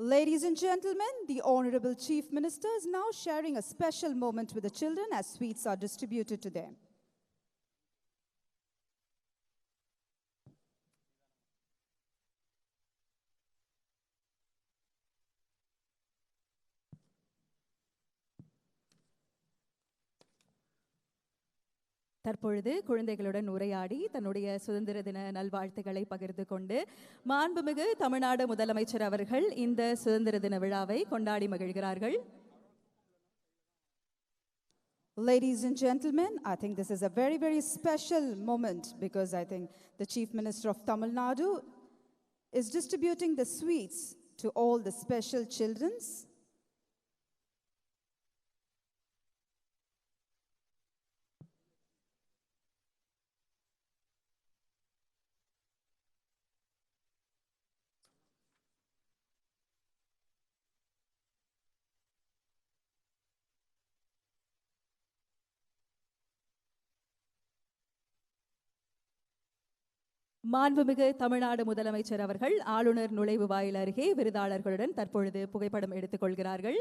Ladies and gentlemen, the Honorable Chief Minister is now sharing a special moment with the children as sweets are distributed to them. தற்பொழுது குழந்தைகளுடன் உரையாடி தன்னுடைய சுதந்திர தின நல்வாழ்த்துக்களை பகிர்ந்து கொண்டு மாண்புமிகு தமிழ்நாடு முதலமைச்சர் அவர்கள் இந்த சுதந்திர தின விழாவை கொண்டாடி மகிழ்கிறார்கள். Ladies and gentlemen, I think this is a very, very special moment because I think the Chief Minister of Tamil Nadu is distributing the sweets to all the special children. மாண்புமிகு தமிழ்நாடு முதலமைச்சர் அவர்கள் ஆளுநர் நுழைவு வாயில் அருகே விருதாளர்களுடன் தற்பொழுது புகைப்படம் எடுத்துக் கொள்கிறார்கள்.